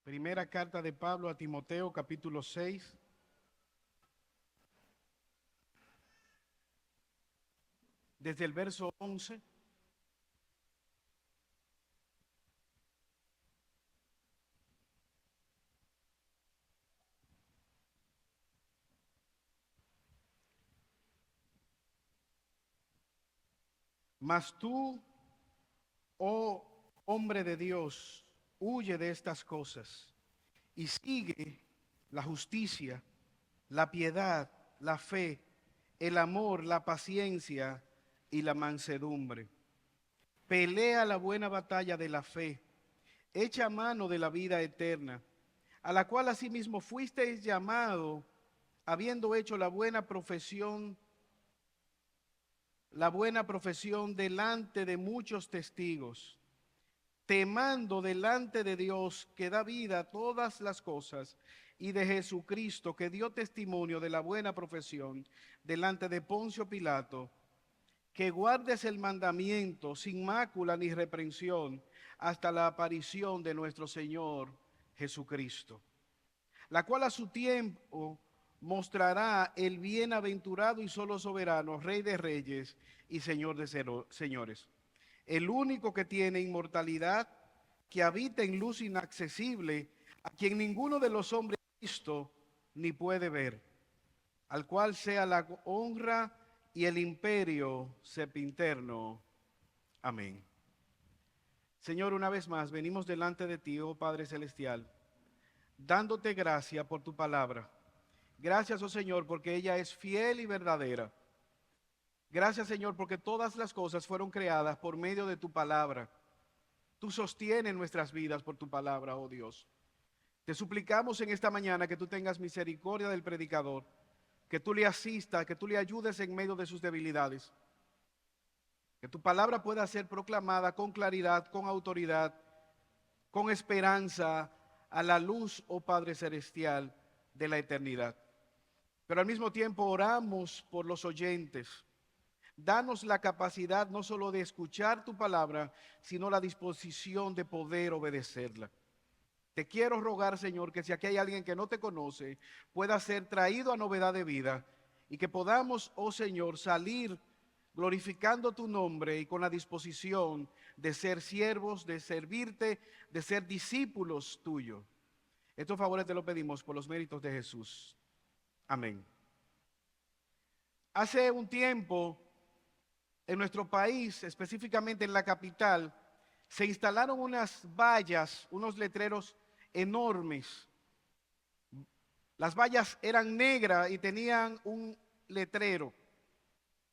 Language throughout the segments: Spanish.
Primera carta de Pablo a Timoteo, capítulo 6, desde el verso 11. Mas tú, oh hombre de Dios, huye de estas cosas y sigue la justicia, la piedad, la fe, el amor, la paciencia y la mansedumbre. Pelea la buena batalla de la fe, echa mano de la vida eterna, a la cual asimismo fuisteis llamado, habiendo hecho la buena profesión delante de muchos testigos, temando delante de Dios que da vida a todas las cosas y de Jesucristo que dio testimonio de la buena profesión delante de Poncio Pilato, que guardes el mandamiento sin mácula ni reprensión hasta la aparición de nuestro Señor Jesucristo, la cual a su tiempo mostrará el bienaventurado y solo soberano, Rey de reyes y Señor de señores, el único que tiene inmortalidad, que habita en luz inaccesible, a quien ninguno de los hombres ha visto ni puede ver, al cual sea la honra y el imperio sempiterno. Amén. Señor, una vez más venimos delante de ti, oh Padre Celestial, dándote gracia por tu palabra. Gracias, oh Señor, porque ella es fiel y verdadera. Gracias, Señor, porque todas las cosas fueron creadas por medio de tu palabra. Tú sostienes nuestras vidas por tu palabra, oh Dios. Te suplicamos en esta mañana que tú tengas misericordia del predicador, que tú le asistas, que tú le ayudes en medio de sus debilidades. Que tu palabra pueda ser proclamada con claridad, con autoridad, con esperanza, a la luz, oh Padre Celestial, de la eternidad. Pero al mismo tiempo oramos por los oyentes. Danos la capacidad no solo de escuchar tu palabra, sino la disposición de poder obedecerla. Te quiero rogar, Señor, que si aquí hay alguien que no te conoce, pueda ser traído a novedad de vida y que podamos, oh Señor, salir glorificando tu nombre y con la disposición de ser siervos, de servirte, de ser discípulos tuyos. Estos favores te los pedimos por los méritos de Jesús. Amén. Hace un tiempo, en nuestro país, específicamente en la capital, se instalaron unas vallas, unos letreros enormes. Las vallas eran negras y tenían un letrero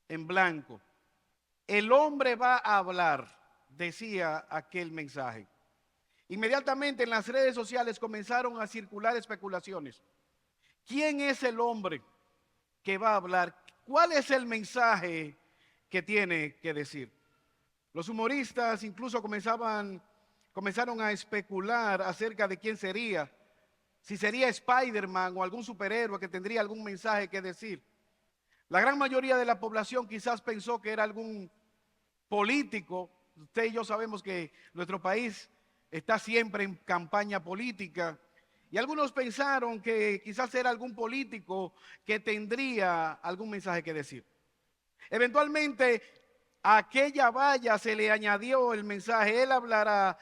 en blanco. El hombre va a hablar, decía aquel mensaje. Inmediatamente en las redes sociales comenzaron a circular especulaciones. ¿Quién es el hombre que va a hablar? ¿Cuál es el mensaje que tiene que decir? Los humoristas incluso comenzaron a especular acerca de quién sería, si sería Spider-Man o algún superhéroe que tendría algún mensaje que decir. La gran mayoría de la población quizás pensó que era algún político. Usted y yo sabemos que nuestro país está siempre en campaña política. Y algunos pensaron que quizás era algún político que tendría algún mensaje que decir. Eventualmente, a aquella valla se le añadió el mensaje: él hablará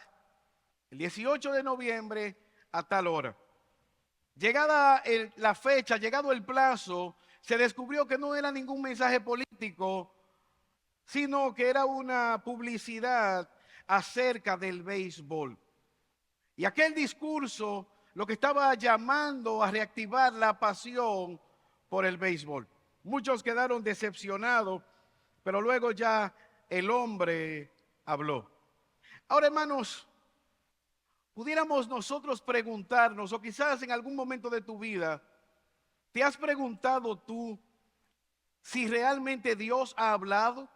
el 18 de noviembre a tal hora. Llegada la fecha, llegado el plazo, se descubrió que no era ningún mensaje político, sino que era una publicidad acerca del béisbol. Y aquel discurso lo que estaba llamando a reactivar la pasión por el béisbol. Muchos quedaron decepcionados, pero luego ya el hombre habló. Ahora, hermanos, pudiéramos nosotros preguntarnos, o quizás en algún momento de tu vida, ¿te has preguntado tú si realmente Dios ha hablado?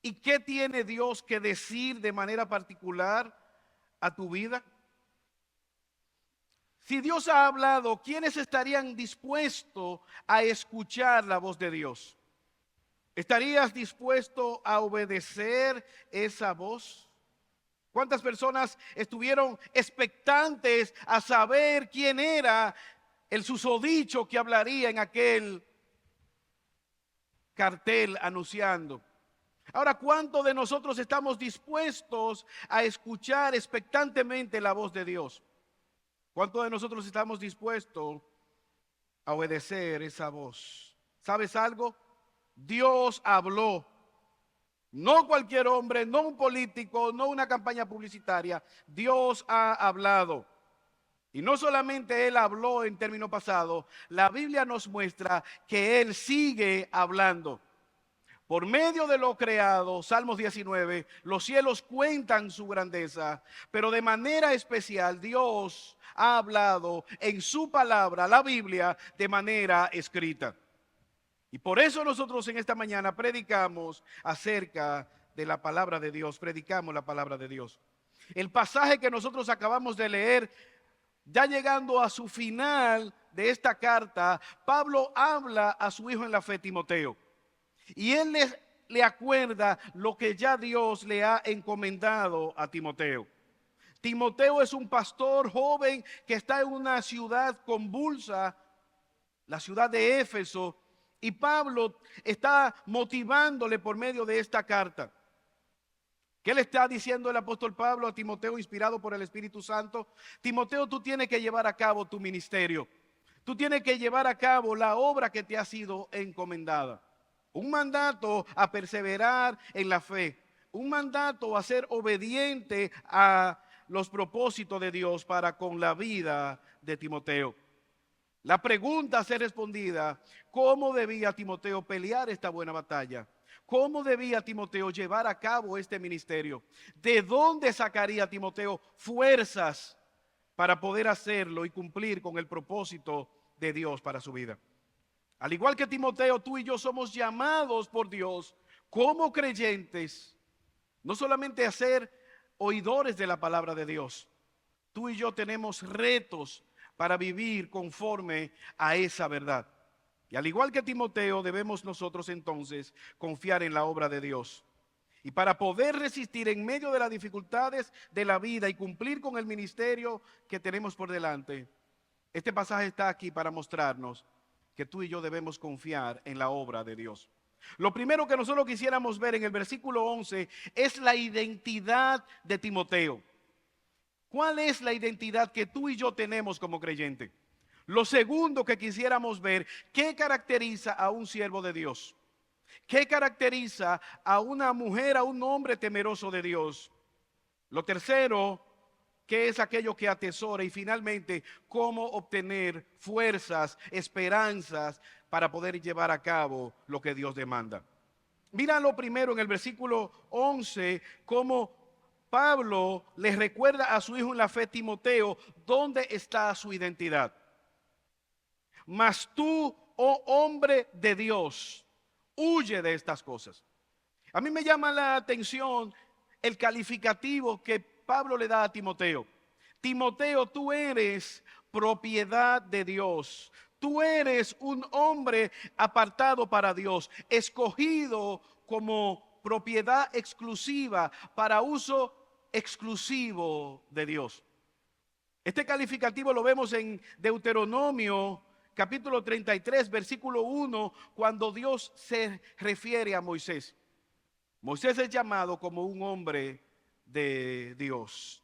¿Y qué tiene Dios que decir de manera particular a tu vida? Si Dios ha hablado, ¿quiénes estarían dispuestos a escuchar la voz de Dios? ¿Estarías dispuesto a obedecer esa voz? ¿Cuántas personas estuvieron expectantes a saber quién era el susodicho que hablaría en aquel cartel anunciando? Ahora, ¿cuántos de nosotros estamos dispuestos a escuchar expectantemente la voz de Dios? ¿Cuántos de nosotros estamos dispuestos a obedecer esa voz? ¿Sabes algo? Dios habló. No cualquier hombre, no un político, no una campaña publicitaria. Dios ha hablado. Y no solamente Él habló en término pasado, la Biblia nos muestra que Él sigue hablando. Por medio de lo creado, Salmos 19, los cielos cuentan su grandeza, pero de manera especial Dios ha hablado en su palabra, la Biblia, de manera escrita. Y por eso nosotros en esta mañana predicamos acerca de la palabra de Dios, predicamos la palabra de Dios. El pasaje que nosotros acabamos de leer, ya llegando a su final de esta carta, Pablo habla a su hijo en la fe, Timoteo. Y él le acuerda lo que ya Dios le ha encomendado a Timoteo. Timoteo es un pastor joven que está en una ciudad convulsa, la ciudad de Éfeso, y Pablo está motivándole por medio de esta carta. ¿Qué le está diciendo el apóstol Pablo a Timoteo, inspirado por el Espíritu Santo? Timoteo, tú tienes que llevar a cabo tu ministerio. Tú tienes que llevar a cabo la obra que te ha sido encomendada. Un mandato a perseverar en la fe. Un mandato a ser obediente a los propósitos de Dios para con la vida de Timoteo. La pregunta a ser respondida: ¿cómo debía Timoteo pelear esta buena batalla? ¿Cómo debía Timoteo llevar a cabo este ministerio? ¿De dónde sacaría Timoteo fuerzas para poder hacerlo y cumplir con el propósito de Dios para su vida? Al igual que Timoteo, tú y yo somos llamados por Dios como creyentes, no solamente a ser oidores de la palabra de Dios. Tú y yo tenemos retos para vivir conforme a esa verdad. Y al igual que Timoteo, debemos nosotros entonces confiar en la obra de Dios. Y para poder resistir en medio de las dificultades de la vida y cumplir con el ministerio que tenemos por delante, este pasaje está aquí para mostrarnos que tú y yo debemos confiar en la obra de Dios. Lo primero que nosotros quisiéramos ver en el versículo 11 es la identidad de Timoteo. ¿Cuál es la identidad que tú y yo tenemos como creyente? Lo segundo que quisiéramos ver, ¿qué caracteriza a un siervo de Dios? ¿Qué caracteriza a una mujer, a un hombre temeroso de Dios? Lo tercero, ¿qué es aquello que atesora? Y finalmente, ¿cómo obtener fuerzas, esperanzas para poder llevar a cabo lo que Dios demanda? Mira lo primero en el versículo 11, cómo Pablo les recuerda a su hijo en la fe, Timoteo, dónde está su identidad. Mas tú, oh hombre de Dios, huye de estas cosas. A mí me llama la atención el calificativo que Pablo le da a Timoteo. Timoteo, tú eres propiedad de Dios. Tú eres un hombre apartado para Dios, escogido como propiedad exclusiva para uso exclusivo de Dios. Este calificativo lo vemos en Deuteronomio capítulo 33, versículo 1, cuando Dios se refiere a Moisés. Moisés es llamado como un hombre de Dios.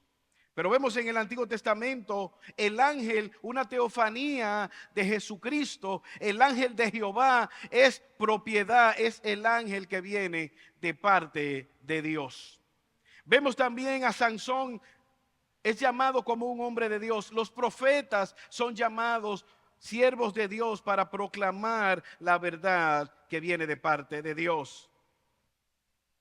Pero vemos en el Antiguo Testamento el ángel, una teofanía de Jesucristo. El ángel de Jehová es propiedad, es el ángel que viene de parte de Dios. Vemos también a Sansón, es llamado como un hombre de Dios. Los profetas son llamados siervos de Dios para proclamar la verdad que viene de parte de Dios.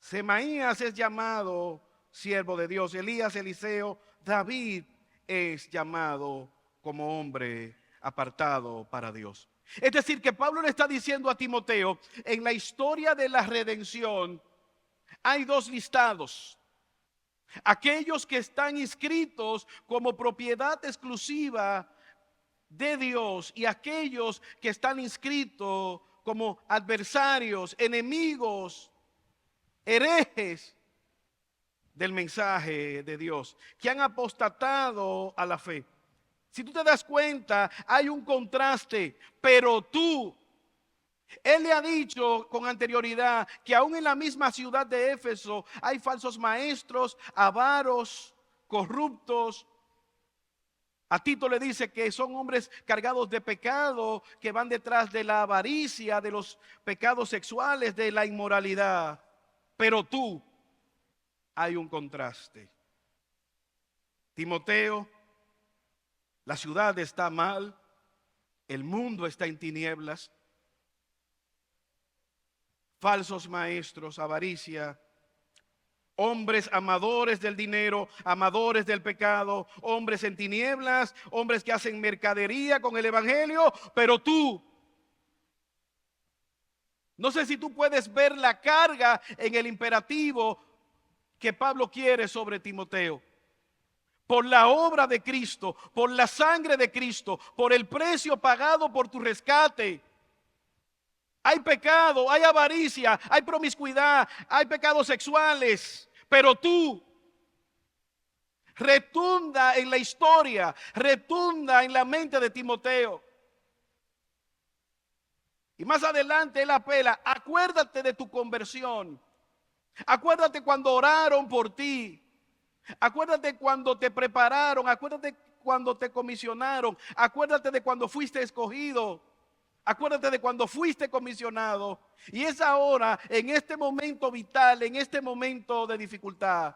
Semaías es llamado siervo de Dios. Elías, Eliseo, David es llamado como hombre apartado para Dios. Es decir, que Pablo le está diciendo a Timoteo, en la historia de la redención hay dos listados. Aquellos que están inscritos como propiedad exclusiva de Dios y aquellos que están inscritos como adversarios, enemigos, herejes. del mensaje de Dios, que han apostatado a la fe. Si tú te das cuenta, hay un contraste, pero tú, él le ha dicho con anterioridad que aún en la misma ciudad de Éfeso hay falsos maestros, avaros, corruptos. A Tito le dice que son hombres cargados de pecado, que van detrás de la avaricia, de los pecados sexuales, de la inmoralidad. Pero tú, hay un contraste. Timoteo, la ciudad está mal, el mundo está en tinieblas, falsos maestros, avaricia, hombres amadores del dinero, amadores del pecado, hombres en tinieblas, hombres que hacen mercadería con el evangelio, pero tú, no sé si tú puedes ver la carga en el imperativo que Pablo quiere sobre Timoteo. Por la obra de Cristo, por la sangre de Cristo, por el precio pagado por tu rescate. Hay pecado, hay avaricia, hay promiscuidad, hay pecados sexuales, pero tú retunda en la historia, retunda en la mente de Timoteo. Y más adelante él apela, acuérdate de tu conversión, acuérdate cuando oraron por ti, acuérdate cuando te prepararon, acuérdate cuando te comisionaron, acuérdate de cuando fuiste escogido. Acuérdate de cuando fuiste comisionado. Y es ahora, en este momento vital, en este momento de dificultad,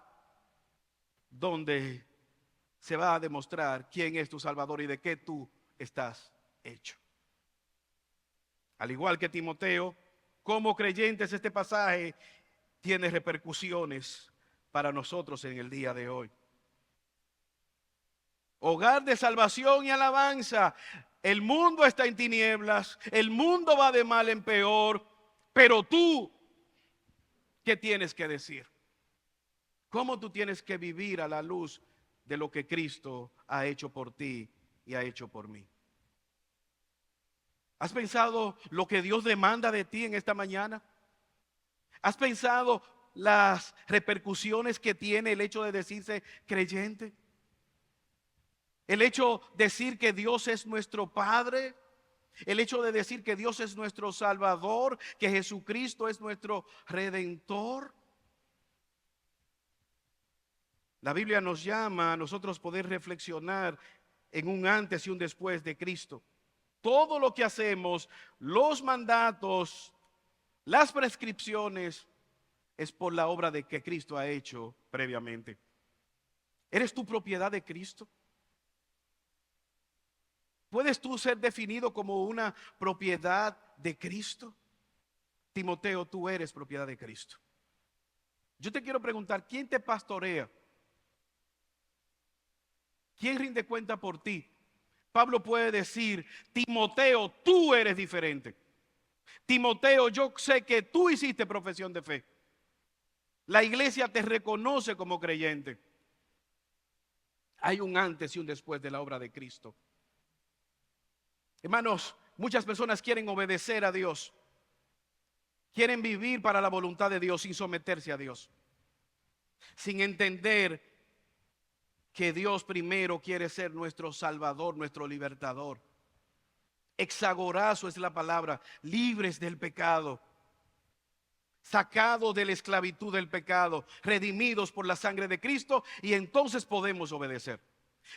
donde se va a demostrar quién es tu Salvador y de qué tú estás hecho. Al igual que Timoteo, como creyentes, este pasaje tiene repercusiones para nosotros en el día de hoy. Hogar de salvación y alabanza. El mundo está en tinieblas, el mundo va de mal en peor, pero tú, ¿qué tienes que decir? ¿Cómo tú tienes que vivir a la luz de lo que Cristo ha hecho por ti y ha hecho por mí? ¿Has pensado lo que Dios demanda de ti en esta mañana? ¿Has pensado las repercusiones que tiene el hecho de decirse creyente? El hecho de decir que Dios es nuestro Padre, el hecho de decir que Dios es nuestro Salvador, que Jesucristo es nuestro Redentor. La Biblia nos llama a nosotros poder reflexionar en un antes y un después de Cristo. Todo lo que hacemos, los mandatos, las prescripciones, es por la obra de que Cristo ha hecho previamente. ¿Eres tu propiedad de Cristo? ¿Puedes tú ser definido como una propiedad de Cristo? Timoteo, tú eres propiedad de Cristo. Yo te quiero preguntar, ¿quién te pastorea? ¿Quién rinde cuenta por ti? Pablo puede decir, Timoteo, tú eres diferente. Timoteo, yo sé que tú hiciste profesión de fe. La iglesia te reconoce como creyente. Hay un antes y un después de la obra de Cristo. Hermanos, muchas personas quieren obedecer a Dios. Quieren vivir para la voluntad de Dios sin someterse a Dios. Sin entender que Dios primero quiere ser nuestro Salvador, nuestro libertador. Exagorazo es la palabra, libres del pecado, sacados de la esclavitud del pecado, redimidos por la sangre de Cristo, y entonces podemos obedecer.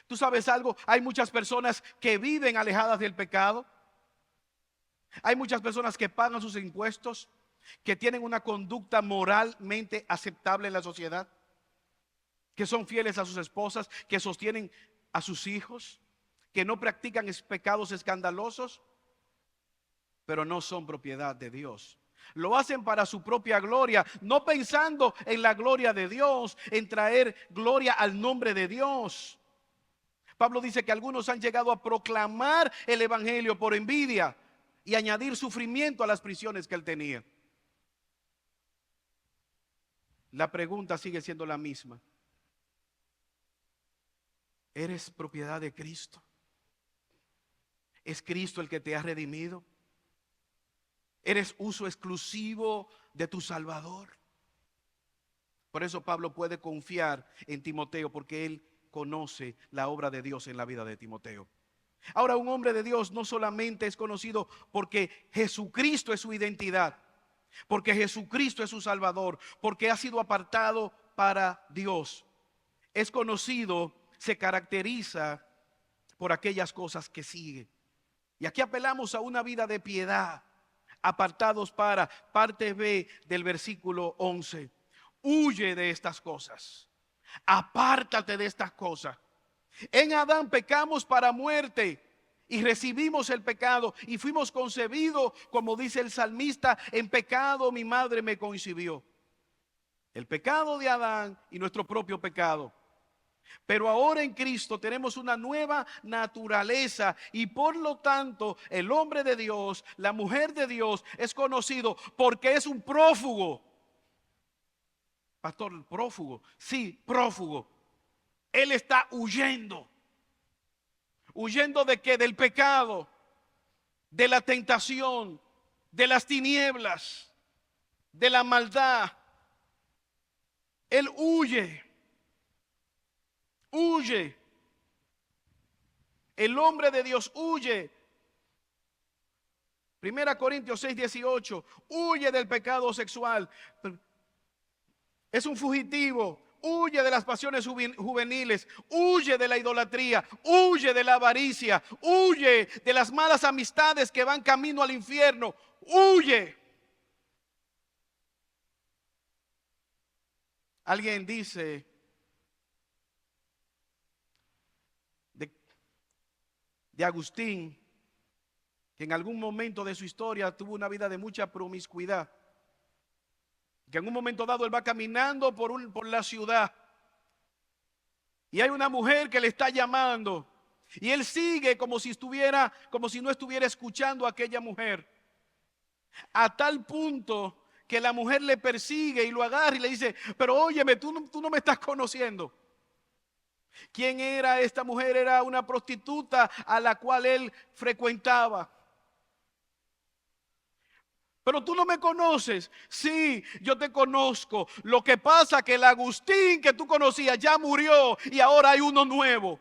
¿Tú sabes algo? Hay muchas personas que viven alejadas del pecado. Hay muchas personas que pagan sus impuestos, que tienen una conducta moralmente aceptable en la sociedad, que son fieles a sus esposas, que sostienen a sus hijos, que no practican pecados escandalosos, pero no son propiedad de Dios. Lo hacen para su propia gloria, no pensando en la gloria de Dios, en traer gloria al nombre de Dios. Pablo dice que algunos han llegado a proclamar el evangelio por envidia y añadir sufrimiento a las prisiones que él tenía. La pregunta sigue siendo la misma. ¿Eres propiedad de Cristo? ¿Es Cristo el que te ha redimido? ¿Eres uso exclusivo de tu Salvador? Por eso Pablo puede confiar en Timoteo, porque él conoce la obra de Dios en la vida de Timoteo. Ahora, un hombre de Dios no solamente es conocido porque Jesucristo es su identidad, porque Jesucristo es su Salvador, porque ha sido apartado para Dios. Es conocido, se caracteriza por aquellas cosas que sigue. Y aquí apelamos a una vida de piedad, apartados para, parte B del versículo 11. Huye de estas cosas, apártate de estas cosas. En Adán pecamos para muerte y recibimos el pecado y fuimos concebidos, como dice el salmista, en pecado mi madre me concibió. El pecado de Adán y nuestro propio pecado. Pero ahora en Cristo tenemos una nueva naturaleza y por lo tanto el hombre de Dios, la mujer de Dios es conocido porque es un prófugo. Pastor, prófugo. Sí, prófugo. Él está huyendo. ¿Huyendo de qué? Del pecado, de la tentación, de las tinieblas, de la maldad. Él huye. Huye. El hombre de Dios huye. 1 Corintios 6:18. Huye del pecado sexual. Es un fugitivo. Huye de las pasiones juveniles, huye de la idolatría, huye de la avaricia, huye de las malas amistades que van camino al infierno, huye. Alguien dice de Agustín que en algún momento de su historia tuvo una vida de mucha promiscuidad. Que en un momento dado él va caminando por la ciudad y hay una mujer que le está llamando y él sigue como si no estuviera escuchando a aquella mujer, a tal punto que la mujer le persigue y lo agarra y le dice: pero óyeme, tú no me estás conociendo. ¿Quién era esta mujer? Era una prostituta a la cual él frecuentaba. Pero tú no me conoces. Sí, yo te conozco. Lo que pasa es que el Agustín que tú conocías ya murió y ahora hay uno nuevo.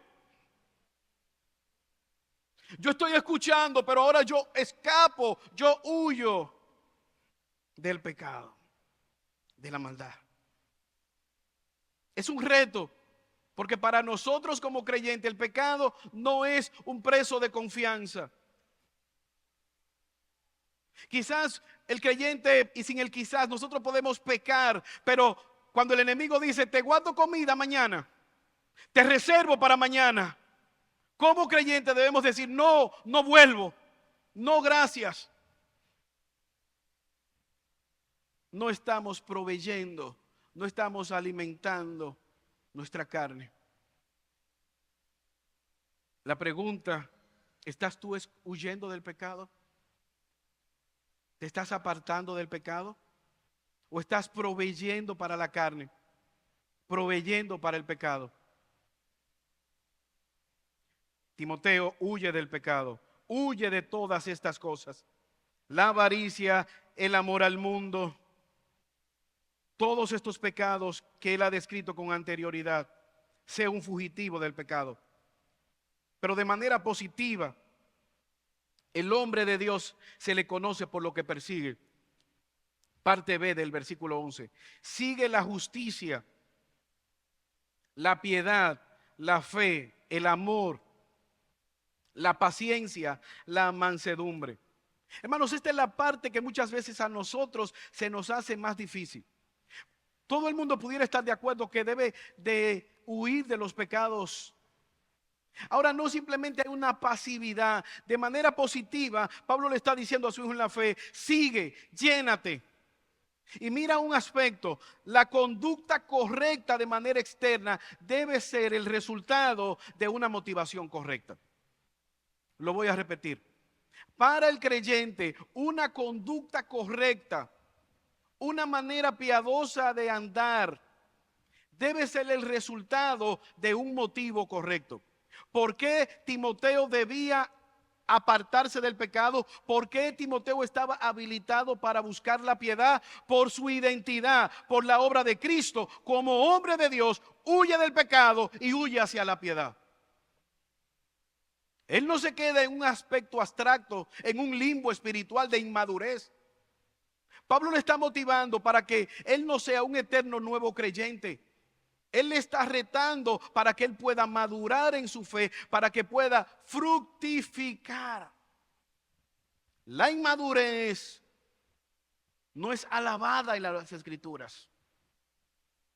Yo estoy escuchando, pero ahora yo escapo, yo huyo del pecado, de la maldad. Es un reto, porque para nosotros como creyentes el pecado no es un preso de confianza. Quizás el creyente, y sin el quizás, nosotros podemos pecar, pero cuando el enemigo dice: te guardo comida mañana, te reservo para mañana, como creyente debemos decir: no, no vuelvo, no gracias. No estamos proveyendo, no estamos alimentando nuestra carne. La pregunta: ¿estás tú huyendo del pecado? ¿Te estás apartando del pecado? ¿O estás proveyendo para la carne? Proveyendo para el pecado. Timoteo, huye del pecado. Huye de todas estas cosas. La avaricia, el amor al mundo. Todos estos pecados que él ha descrito con anterioridad. Sea un fugitivo del pecado. Pero de manera positiva. El hombre de Dios se le conoce por lo que persigue. Parte B del versículo 11. Sigue la justicia, la piedad, la fe, el amor, la paciencia, la mansedumbre. Hermanos, esta es la parte que muchas veces a nosotros se nos hace más difícil. Todo el mundo pudiera estar de acuerdo que debe de huir de los pecados. Ahora, no simplemente hay una pasividad. De manera positiva, Pablo le está diciendo a su hijo en la fe: sigue, llénate. Y mira un aspecto: la conducta correcta de manera externa debe ser el resultado de una motivación correcta. Lo voy a repetir. Para el creyente, una conducta correcta, una manera piadosa de andar, debe ser el resultado de un motivo correcto. ¿Por qué Timoteo debía apartarse del pecado. ¿Por qué Timoteo estaba habilitado para buscar la piedad? Por su identidad, por la obra de Cristo. Como hombre de Dios, huye del pecado y huye hacia la piedad. Él no se queda en un aspecto abstracto, en un limbo espiritual de inmadurez. Pablo le está motivando para que él no sea un eterno nuevo creyente. Él le está retando para que él pueda madurar en su fe, para que pueda fructificar. La inmadurez no es alabada en las Escrituras.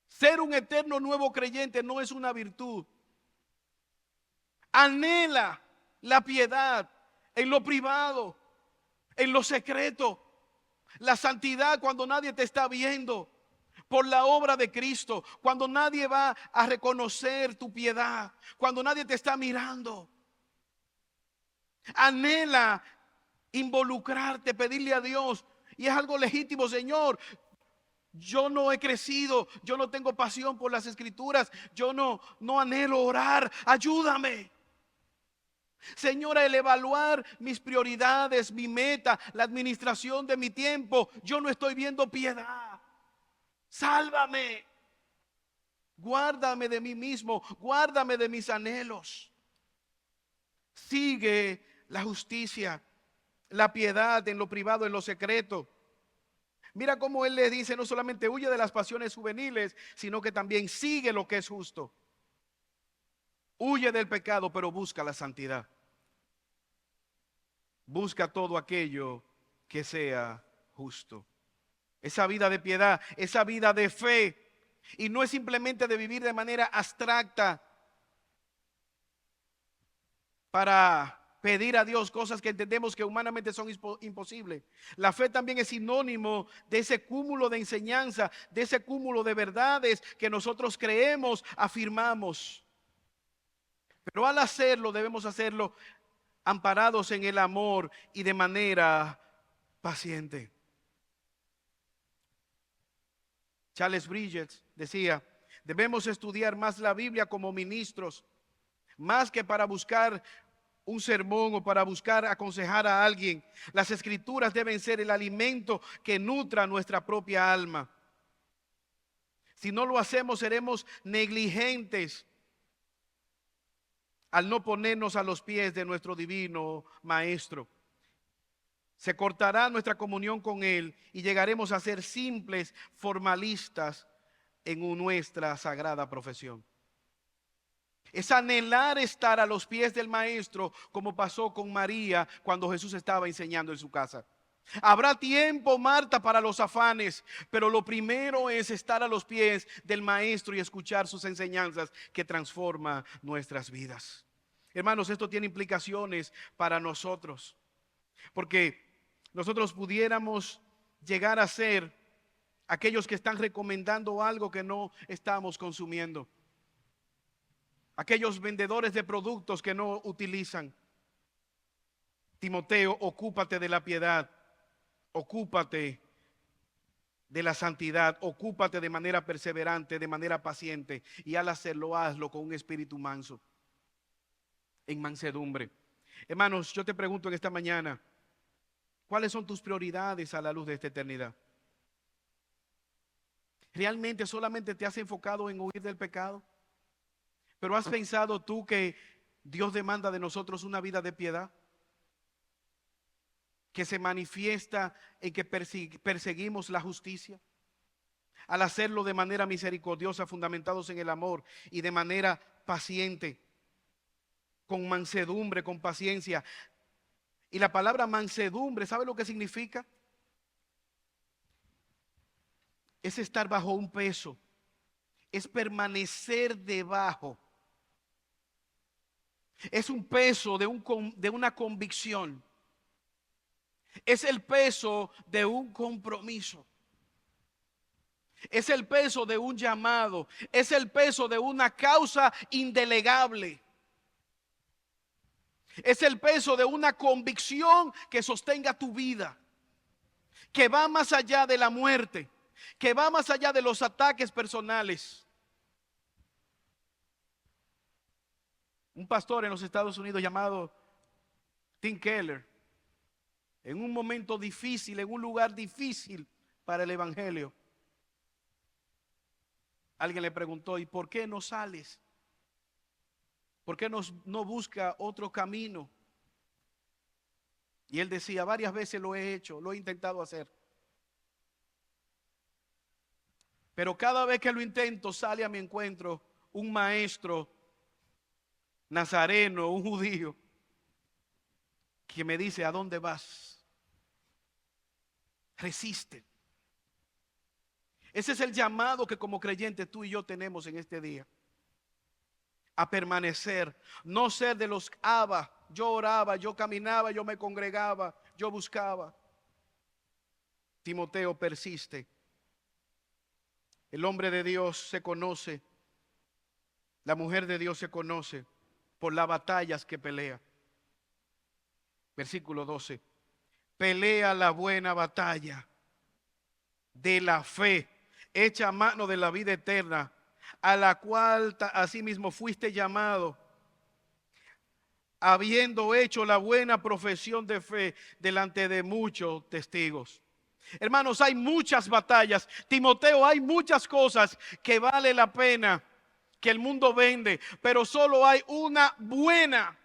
Ser un eterno nuevo creyente no es una virtud. Anhela la piedad en lo privado, en lo secreto. La santidad cuando nadie te está viendo. Por la obra de Cristo, cuando nadie va a reconocer tu piedad, cuando nadie te está mirando. Anhela involucrarte, pedirle a Dios, y es algo legítimo. Señor, yo no he crecido, yo no tengo pasión por las Escrituras, yo no anhelo orar, ayúdame. Señora, el evaluar mis prioridades, mi meta, la administración de mi tiempo, yo no estoy viendo piedad. Sálvame, guárdame de mí mismo, guárdame de mis anhelos. Sigue la justicia, la piedad en lo privado, en lo secreto. Mira cómo él le dice, no solamente huye de las pasiones juveniles, sino que también sigue lo que es justo. Huye del pecado, pero busca la santidad. Busca todo aquello que sea justo. Esa vida de piedad, esa vida de fe. Y no es simplemente de vivir de manera abstracta para pedir a Dios cosas que entendemos que humanamente son imposibles. La fe también es sinónimo de ese cúmulo de enseñanza, de ese cúmulo de verdades que nosotros creemos, afirmamos. Pero al hacerlo, debemos hacerlo amparados en el amor y de manera paciente. Charles Bridges decía, debemos estudiar más la Biblia como ministros, más que para buscar un sermón o para buscar aconsejar a alguien. Las Escrituras deben ser el alimento que nutra nuestra propia alma. Si no lo hacemos, seremos negligentes al no ponernos a los pies de nuestro divino Maestro. Se cortará nuestra comunión con Él y llegaremos a ser simples formalistas en nuestra sagrada profesión. Es anhelar estar a los pies del Maestro, como pasó con María cuando Jesús estaba enseñando en su casa. Habrá tiempo, Marta, para los afanes, pero lo primero es estar a los pies del Maestro y escuchar sus enseñanzas que transforman nuestras vidas. Hermanos, esto tiene implicaciones para nosotros, porque nosotros pudiéramos llegar a ser aquellos que están recomendando algo que no estamos consumiendo. Aquellos vendedores de productos que no utilizan. Timoteo, ocúpate de la piedad, ocúpate de la santidad, ocúpate de manera perseverante, de manera paciente, y al hacerlo, hazlo con un espíritu manso, en mansedumbre. Hermanos, yo te pregunto en esta mañana, ¿cuáles son tus prioridades a la luz de esta eternidad? ¿Realmente solamente te has enfocado en huir del pecado? ¿Pero has pensado tú que Dios demanda de nosotros una vida de piedad? Que se manifiesta en que perseguimos la justicia. Al hacerlo de manera misericordiosa, fundamentados en el amor y de manera paciente, con mansedumbre, con paciencia. Y la palabra mansedumbre, ¿sabe lo que significa? Es estar bajo un peso, es permanecer debajo. Es un peso de una convicción. Es el peso de un compromiso. Es el peso de un llamado. Es el peso de una causa indelegable. Es el peso de una convicción que sostenga tu vida, que va más allá de la muerte, que va más allá de los ataques personales. Un pastor en los Estados Unidos llamado Tim Keller, en un momento difícil, en un lugar difícil para el evangelio, alguien le preguntó: ¿y por qué no sales? ¿Por qué no busca otro camino? Y él decía: varias veces lo he hecho, lo he intentado hacer, pero cada vez que lo intento sale a mi encuentro un maestro nazareno, un judío, que me dice: ¿a dónde vas? Resiste. Ese es el llamado que como creyentes tú y yo tenemos en este día. A permanecer, no ser de los yo oraba, yo caminaba, yo me congregaba, yo buscaba. Timoteo, persiste. El hombre de Dios se conoce, la mujer de Dios se conoce por las batallas que pelea. Versículo 12. Pelea la buena batalla de la fe, echa mano de la vida eterna, a la cual asimismo fuiste llamado, habiendo hecho la buena profesión de fe delante de muchos testigos. Hermanos, hay muchas batallas. Timoteo, hay muchas cosas que vale la pena, que el mundo vende, pero solo hay una buena.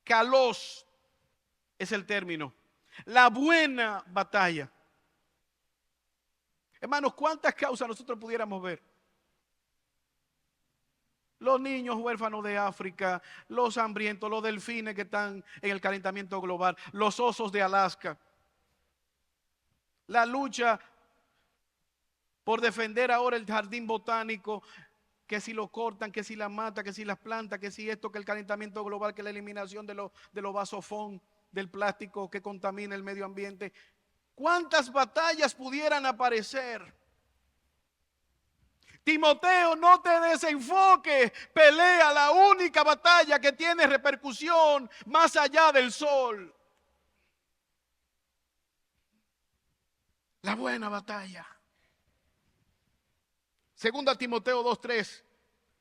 Kalos es el término. La buena batalla. Hermanos, ¿cuántas causas nosotros pudiéramos ver? Los niños huérfanos de África, los hambrientos, los delfines que están en el calentamiento global, los osos de Alaska. La lucha por defender ahora el jardín botánico, que si lo cortan, que si la mata, que si las plantas, que si esto, que el calentamiento global, que la eliminación de los vasofón, del plástico que contamina el medio ambiente. ¿Cuántas batallas pudieran aparecer? Timoteo, no te desenfoques, pelea la única batalla que tiene repercusión más allá del sol. La buena batalla. Segunda Timoteo 2:3.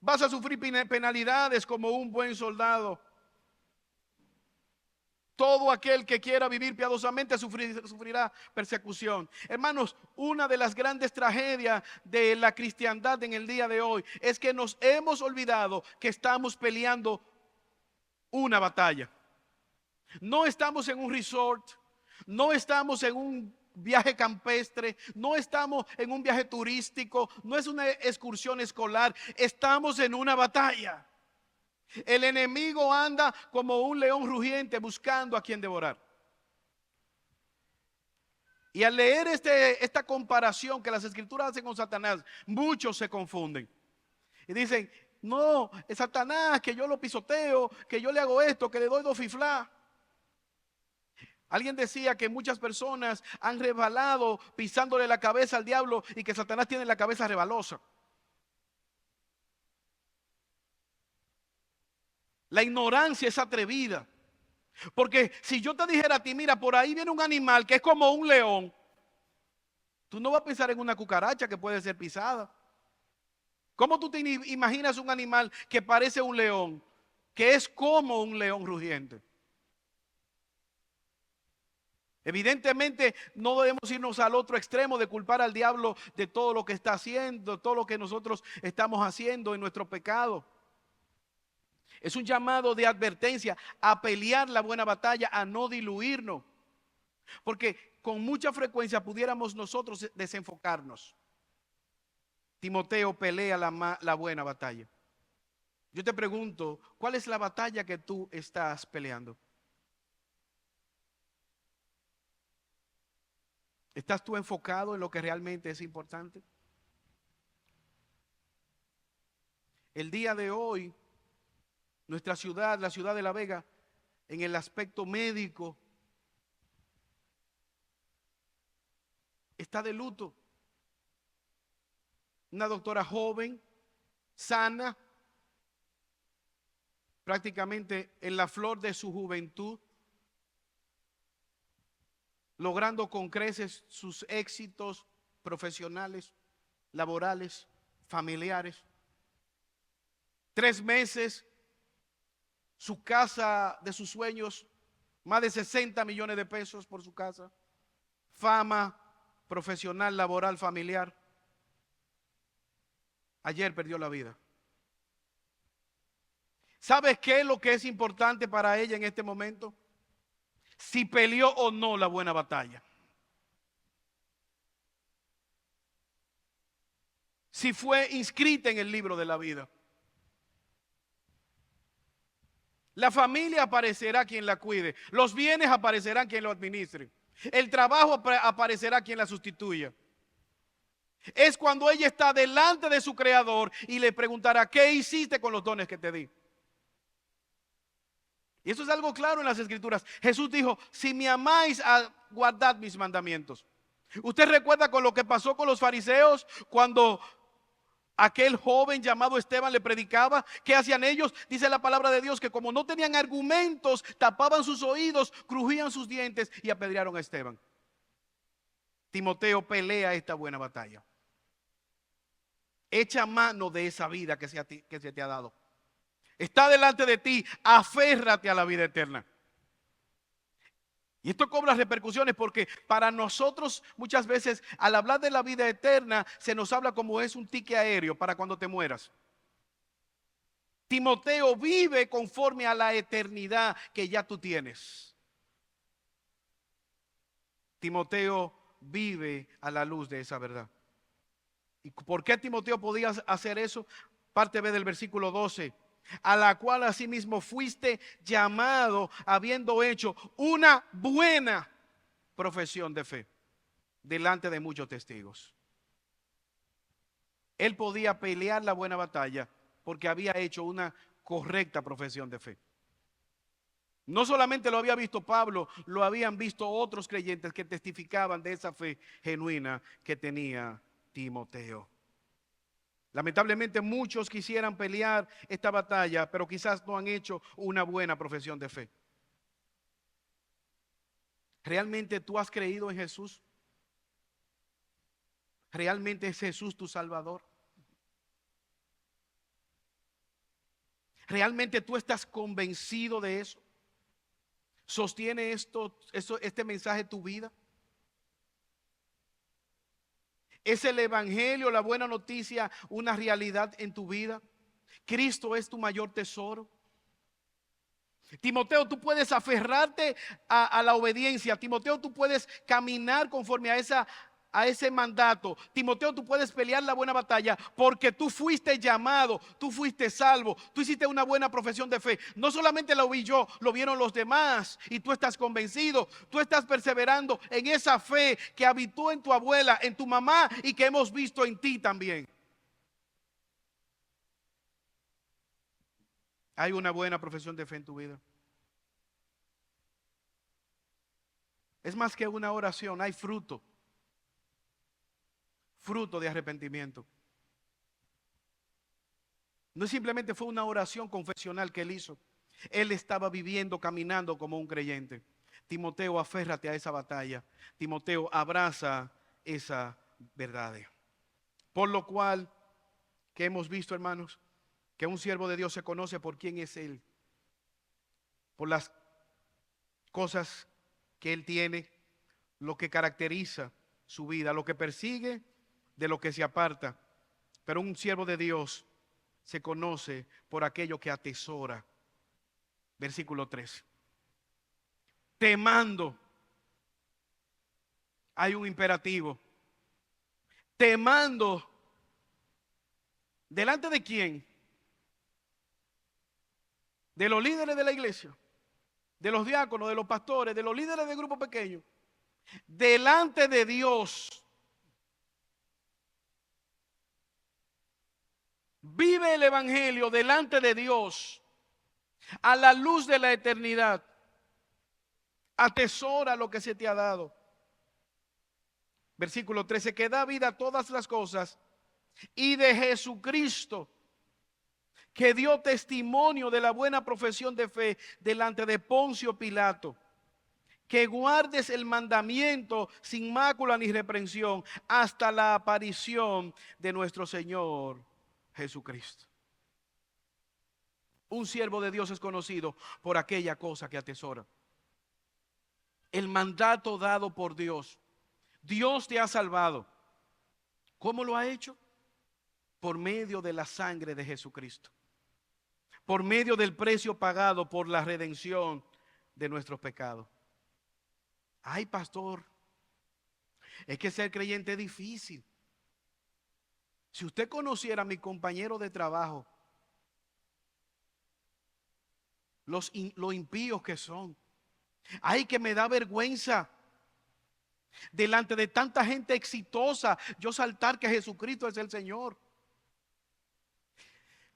Vas a sufrir penalidades como un buen soldado. Todo aquel que quiera vivir piadosamente sufrirá persecución. Hermanos, una de las grandes tragedias de la cristiandad en el día de hoy es que nos hemos olvidado que estamos peleando una batalla. No estamos en un resort, no estamos en un viaje campestre, no estamos en un viaje turístico, no es una excursión escolar, estamos en una batalla. El enemigo anda como un león rugiente buscando a quien devorar. Y al leer esta comparación que las escrituras hacen con Satanás, muchos se confunden y dicen: no, es Satanás, que yo lo pisoteo, que yo le hago esto, que le doy dofiflá. Alguien decía que muchas personas han resbalado pisándole la cabeza al diablo y que Satanás tiene la cabeza rebalosa. La ignorancia es atrevida. Porque si yo te dijera a ti: mira, por ahí viene un animal que es como un león, tú no vas a pensar en una cucaracha que puede ser pisada. ¿Cómo tú te imaginas un animal que parece un león, que es como un león rugiente? Evidentemente no debemos irnos al otro extremo de culpar al diablo de todo lo que está haciendo, todo lo que nosotros estamos haciendo en nuestro pecado. Es un llamado de advertencia a pelear la buena batalla, a no diluirnos. Porque con mucha frecuencia pudiéramos nosotros desenfocarnos. Timoteo pelea la buena batalla. Yo te pregunto, ¿cuál es la batalla que tú estás peleando? ¿Estás tú enfocado en lo que realmente es importante? El día de hoy, nuestra ciudad, la ciudad de La Vega, en el aspecto médico, está de luto. Una doctora joven, sana, prácticamente en la flor de su juventud, logrando con creces sus éxitos profesionales, laborales, familiares. 3 meses, su casa de sus sueños más de 60 millones de pesos por su casa, fama profesional, laboral, familiar. Ayer perdió la vida. ¿Sabes qué es lo que es importante para ella en este momento? Si peleó o no la buena batalla. Si fue inscrita en el libro de la vida. La familia aparecerá quien la cuide. Los bienes aparecerán quien lo administre. El trabajo aparecerá quien la sustituya. Es cuando ella está delante de su creador y le preguntará, ¿qué hiciste con los dones que te di? Y eso es algo claro en las escrituras. Jesús dijo, si me amáis, guardad mis mandamientos. ¿Usted recuerda con lo que pasó con los fariseos cuando aquel joven llamado Esteban le predicaba? ¿Qué hacían ellos? Dice la palabra de Dios que como no tenían argumentos, tapaban sus oídos, crujían sus dientes y apedrearon a Esteban. Timoteo, pelea esta buena batalla. Echa mano de esa vida que se te ha dado. Está delante de ti, aférrate a la vida eterna. Y esto cobra repercusiones porque para nosotros muchas veces al hablar de la vida eterna se nos habla como es un ticket aéreo para cuando te mueras. Timoteo, vive conforme a la eternidad que ya tú tienes. Timoteo vive a la luz de esa verdad. ¿Y por qué Timoteo podía hacer eso? Parte B del versículo 12. A la cual asimismo fuiste llamado, habiendo hecho una buena profesión de fe delante de muchos testigos. Él podía pelear la buena batalla porque había hecho una correcta profesión de fe. No solamente lo había visto Pablo, lo habían visto otros creyentes que testificaban de esa fe genuina que tenía Timoteo. Lamentablemente muchos quisieran pelear esta batalla, pero quizás no han hecho una buena profesión de fe. ¿Realmente tú has creído en Jesús? ¿Realmente es Jesús tu Salvador? ¿Realmente tú estás convencido de eso? ¿Sostiene este mensaje tu vida? ¿Es el evangelio, la buena noticia, una realidad en tu vida? ¿Cristo es tu mayor tesoro? Timoteo, tú puedes aferrarte a la obediencia. Timoteo, tú puedes caminar conforme a ese mandato. Timoteo, tú puedes pelear la buena batalla porque tú fuiste llamado, tú fuiste salvo, tú hiciste una buena profesión de fe. No solamente lo vi yo, lo vieron los demás y tú estás convencido, tú estás perseverando en esa fe que habitó en tu abuela, en tu mamá y que hemos visto en ti también. Hay una buena profesión de fe en tu vida. Es más que una oración, hay fruto. Fruto de arrepentimiento. No simplemente fue una oración confesional que él hizo. Él estaba viviendo, caminando como un creyente. Timoteo, aférrate a esa batalla. Timoteo, abraza esa verdad. Por lo cual, que hemos visto, hermanos, que un siervo de Dios se conoce por quién es él. Por las cosas que él tiene, lo que caracteriza su vida, lo que persigue, de lo que se aparta. Pero un siervo de Dios se conoce por aquello que atesora. Versículo 3. Te mando. Hay un imperativo. Te mando. ¿Delante de quién? De los líderes de la iglesia, de los diáconos, de los pastores, de los líderes de grupo pequeño. Delante de Dios. Vive el evangelio delante de Dios, a la luz de la eternidad. Atesora lo que se te ha dado. Versículo 13, que da vida a todas las cosas, y de Jesucristo, que dio testimonio de la buena profesión de fe delante de Poncio Pilato, que guardes el mandamiento sin mácula ni reprensión hasta la aparición de nuestro Señor Jesucristo. Un siervo de Dios es conocido por aquella cosa que atesora. el mandato dado por Dios. Dios te ha salvado. ¿Cómo lo ha hecho? Por medio de la sangre de Jesucristo. Por medio del precio pagado por la redención de nuestros pecados. Ay, pastor, es que ser creyente es difícil. Si usted conociera a mi compañero de trabajo, lo impíos que son. Ay, que me da vergüenza delante de tanta gente exitosa yo saltar que Jesucristo es el Señor.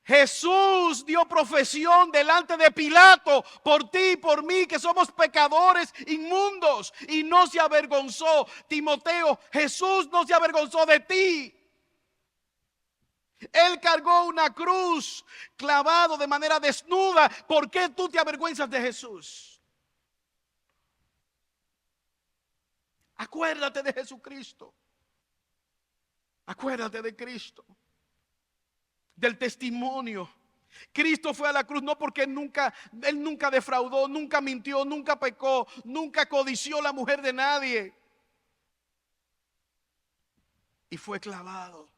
Jesús dio profesión delante de Pilato por ti y por mí, que somos pecadores inmundos, y no se avergonzó. Timoteo, Jesús no se avergonzó de ti. Él cargó una cruz clavado de manera desnuda. ¿Por qué tú te avergüenzas de Jesús? Acuérdate de Jesucristo. Acuérdate de Cristo. Del testimonio. Cristo fue a la cruz no porque él nunca defraudó, nunca mintió, nunca pecó, nunca codició la mujer de nadie. Y fue clavado.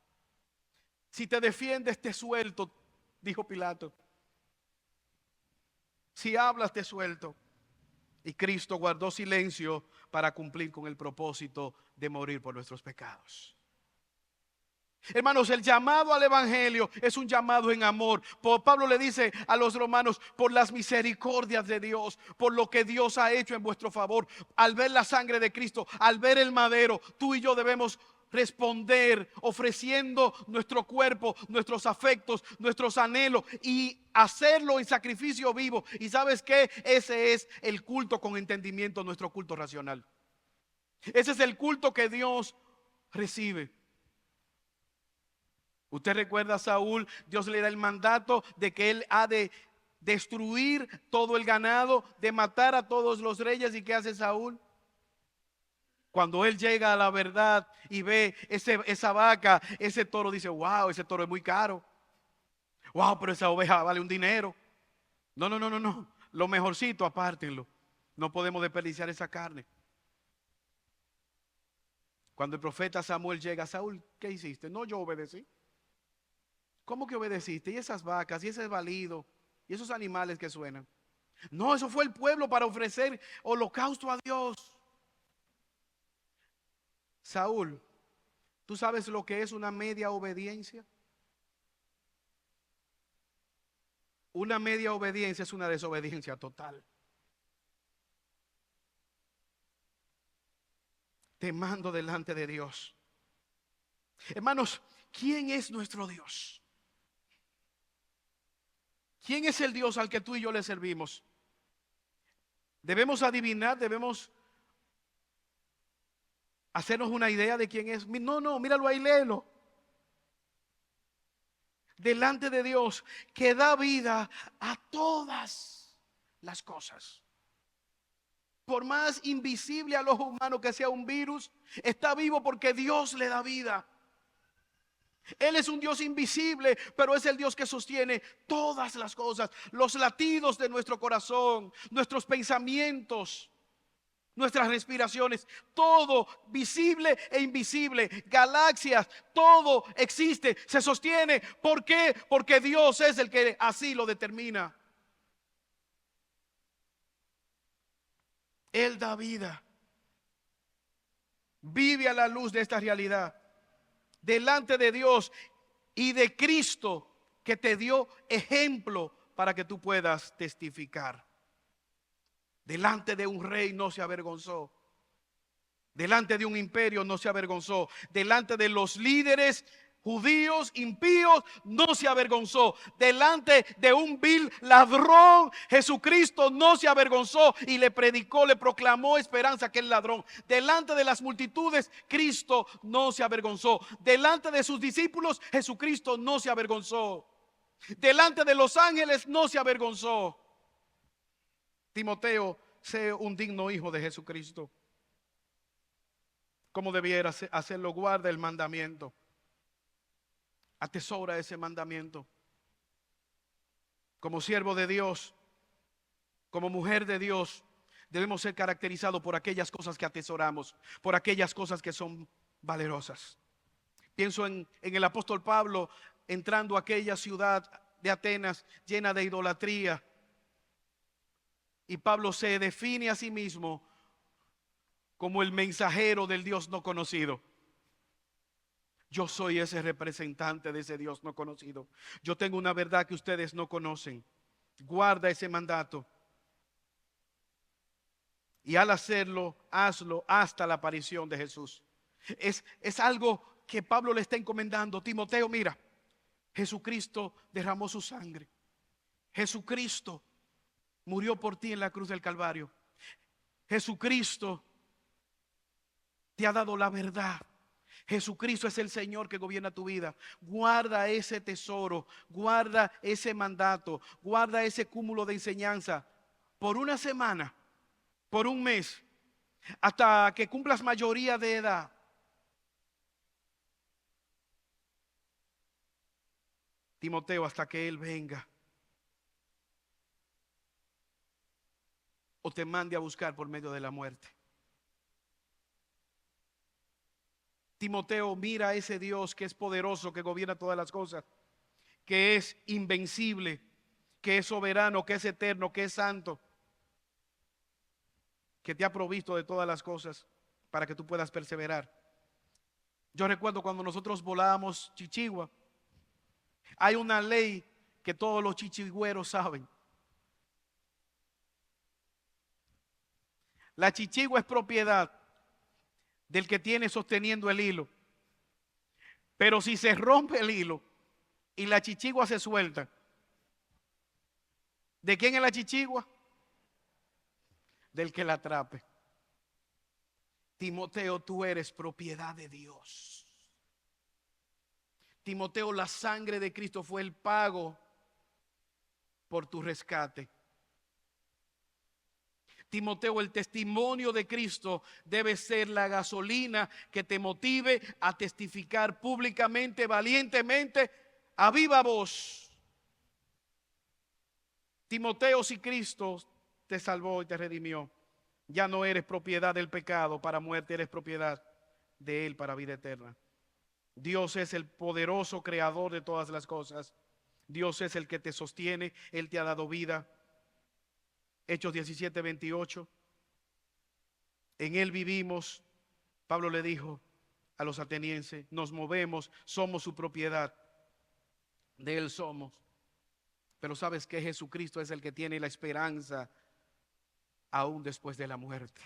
Si te defiendes, te suelto, dijo Pilato. Si hablas, te suelto. Y Cristo guardó silencio para cumplir con el propósito de morir por nuestros pecados. Hermanos, el llamado al evangelio es un llamado en amor. Pablo le dice a los romanos: por las misericordias de Dios, por lo que Dios ha hecho en vuestro favor. Al ver la sangre de Cristo, al ver el madero, tú y yo debemos responder ofreciendo nuestro cuerpo, nuestros afectos, nuestros anhelos, y hacerlo en sacrificio vivo. Y ¿sabes qué? Ese es el culto con entendimiento, nuestro culto racional. Ese es el culto que Dios recibe. Usted recuerda a Saúl, Dios le da el mandato de que él ha de destruir todo el ganado, de matar a todos los reyes. ¿Y qué hace Saúl? Cuando él llega a la verdad y ve esa vaca, ese toro, dice: wow, ese toro es muy caro. Wow, pero esa oveja vale un dinero. No. Lo mejorcito, apártenlo. No podemos desperdiciar esa carne. Cuando el profeta Samuel llega: Saúl, ¿qué hiciste? No, yo obedecí. ¿Cómo que obedeciste? ¿Y esas vacas? ¿Y ese balido? ¿Y esos animales que suenan? No, eso fue el pueblo para ofrecer holocausto a Dios. Saúl, ¿tú sabes lo que es una media obediencia? Una media obediencia es una desobediencia total. Te mando delante de Dios. Hermanos, ¿quién es nuestro Dios? ¿Quién es el Dios al que tú y yo le servimos? Debemos adivinar, debemos hacernos una idea de quién es. No, míralo ahí, léelo. Delante de Dios, que da vida a todas las cosas. Por más invisible al ojo humano que sea un virus, está vivo porque Dios le da vida. Él es un Dios invisible, pero es el Dios que sostiene todas las cosas. Los latidos de nuestro corazón, nuestros pensamientos, nuestras respiraciones, todo visible e invisible, galaxias, todo existe, se sostiene. ¿Por qué? Porque Dios es el que así lo determina. Él da vida. Vive a la luz de esta realidad. Delante de Dios y de Cristo, que te dio ejemplo para que tú puedas testificar. Delante de un rey no se avergonzó. Delante de un imperio no se avergonzó. Delante de los líderes judíos impíos no se avergonzó. Delante de un vil ladrón, Jesucristo no se avergonzó y le predicó, le proclamó esperanza a aquel ladrón. Delante de las multitudes, Cristo no se avergonzó. Delante de sus discípulos, Jesucristo no se avergonzó. Delante de los ángeles no se avergonzó. Timoteo, sé un digno hijo de Jesucristo. Como debiera hacerlo, guarda el mandamiento. Atesora ese mandamiento. Como siervo de Dios, como mujer de Dios, debemos ser caracterizados por aquellas cosas que atesoramos, por aquellas cosas que son valerosas. Pienso en el apóstol Pablo entrando a aquella ciudad de Atenas llena de idolatría. Y Pablo se define a sí mismo como el mensajero del Dios no conocido. Yo soy ese representante de ese Dios no conocido. Yo tengo una verdad que ustedes no conocen. Guarda ese mandato. Y al hacerlo, hazlo hasta la aparición de Jesús. Es algo que Pablo le está encomendando. Timoteo, mira, Jesucristo derramó su sangre. Jesucristo murió por ti en la cruz del Calvario. Jesucristo te ha dado la verdad. Jesucristo es el Señor que gobierna tu vida. Guarda ese tesoro, guarda ese mandato, guarda ese cúmulo de enseñanza por una semana, por un mes, hasta que cumplas mayoría de edad. Timoteo, hasta que Él venga o te mande a buscar por medio de la muerte. Timoteo, mira a ese Dios que es poderoso, que gobierna todas las cosas, que es invencible, que es soberano, que es eterno, que es santo, que te ha provisto de todas las cosas para que tú puedas perseverar. Yo recuerdo cuando nosotros volábamos chichigua, hay una ley que todos los chichigüeros saben. La chichigua es propiedad del que tiene sosteniendo el hilo. Pero si se rompe el hilo y la chichigua se suelta, ¿de quién es la chichigua? Del que la atrape. Timoteo, tú eres propiedad de Dios. Timoteo, la sangre de Cristo fue el pago por tu rescate. Timoteo, el testimonio de Cristo debe ser la gasolina que te motive a testificar públicamente, valientemente, a viva voz. Timoteo, si Cristo te salvó y te redimió, ya no eres propiedad del pecado para muerte, eres propiedad de Él para vida eterna. Dios es el poderoso creador de todas las cosas. Dios es el que te sostiene, Él te ha dado vida. Hechos 17:28. En Él vivimos, Pablo le dijo a los atenienses, nos movemos, somos su propiedad, de Él somos. Pero sabes que Jesucristo es el que tiene la esperanza aún después de la muerte.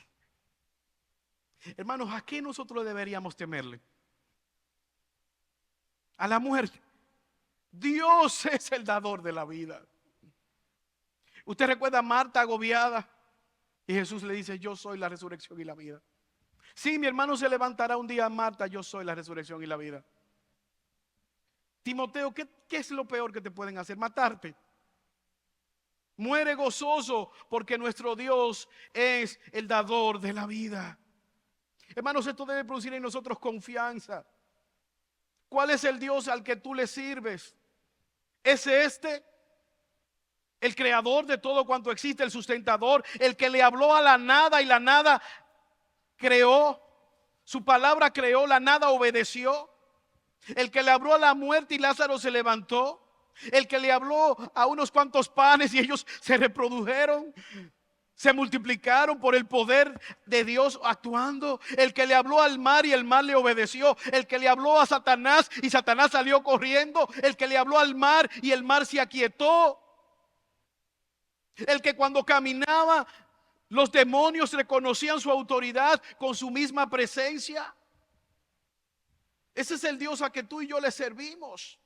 Hermanos, ¿a qué nosotros deberíamos temerle? A la muerte. Dios es el dador de la vida. Usted recuerda a Marta agobiada y Jesús le dice, yo soy la resurrección y la vida. Sí, mi hermano se levantará un día, Marta, yo soy la resurrección y la vida. Timoteo, ¿qué es lo peor que te pueden hacer? Matarte. Muere gozoso porque nuestro Dios es el dador de la vida. Hermanos, esto debe producir en nosotros confianza. ¿Cuál es el Dios al que tú le sirves? ¿Es este? El creador de todo cuanto existe, el sustentador, el que le habló a la nada y la nada creó. Su palabra creó, la nada obedeció. El que le habló a la muerte y Lázaro se levantó. El que le habló a unos cuantos panes y ellos se reprodujeron, se multiplicaron por el poder de Dios actuando. El que le habló al mar y el mar le obedeció. El que le habló a Satanás y Satanás salió corriendo. El que le habló al mar y el mar se aquietó. El que cuando caminaba los demonios reconocían su autoridad con su misma presencia. Ese es el Dios a que tú y yo le servimos.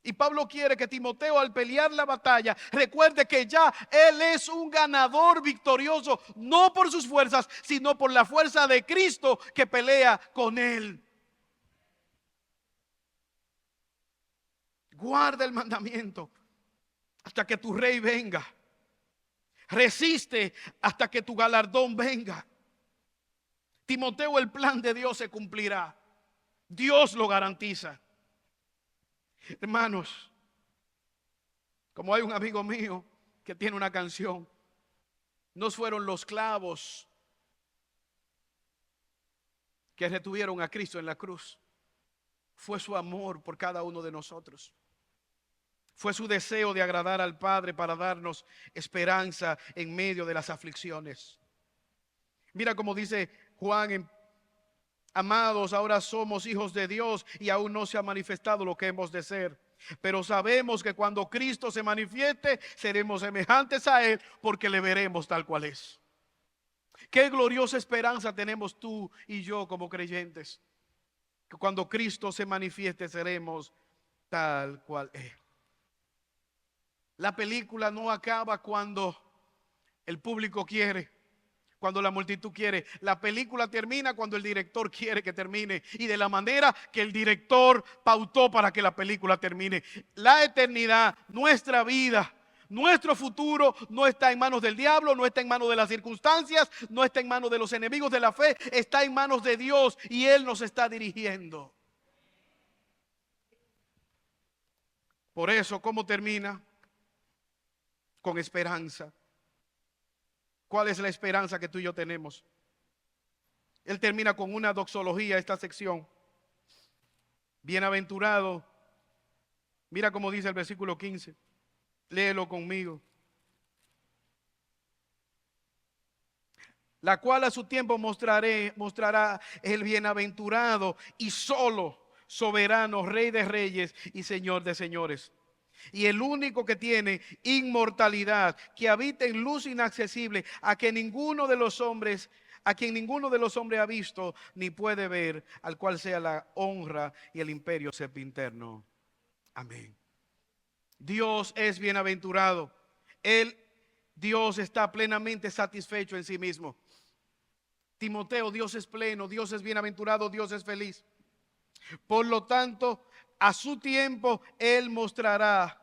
Y Pablo quiere que Timoteo, al pelear la batalla, recuerde que ya él es un ganador victorioso, no por sus fuerzas, sino por la fuerza de Cristo que pelea con él. Guarda el mandamiento hasta que tu rey venga. Resiste hasta que tu galardón venga. Timoteo, el plan de Dios se cumplirá. Dios lo garantiza. Hermanos, como hay un amigo mío que tiene una canción, no fueron los clavos que retuvieron a Cristo en la cruz. Fue su amor por cada uno de nosotros. Fue su deseo de agradar al Padre para darnos esperanza en medio de las aflicciones. Mira cómo dice Juan: amados, ahora somos hijos de Dios y aún no se ha manifestado lo que hemos de ser. Pero sabemos que cuando Cristo se manifieste, seremos semejantes a Él, porque le veremos tal cual es. Qué gloriosa esperanza tenemos tú y yo como creyentes, que cuando Cristo se manifieste, seremos tal cual es. La película no acaba cuando el público quiere, cuando la multitud quiere. La película termina cuando el director quiere que termine, y de la manera que el director pautó para que la película termine. La eternidad, nuestra vida, nuestro futuro no está en manos del diablo, no está en manos de las circunstancias, no está en manos de los enemigos de la fe, está en manos de Dios, y Él nos está dirigiendo. Por eso, ¿cómo termina? Con esperanza. ¿Cuál es la esperanza que tú y yo tenemos? Él termina con una doxología esta sección. Bienaventurado. Mira cómo dice el versículo 15. Léelo conmigo. La cual a su tiempo mostrará el bienaventurado y solo soberano, Rey de reyes y Señor de señores. Y el único que tiene inmortalidad, que habita en luz inaccesible, a quien ninguno de los hombres ha visto ni puede ver, al cual sea la honra y el imperio sempiterno. Amén. Dios es bienaventurado. Dios está plenamente satisfecho en sí mismo. Timoteo, Dios es pleno, Dios es bienaventurado, Dios es feliz. Por lo tanto, a su tiempo Él mostrará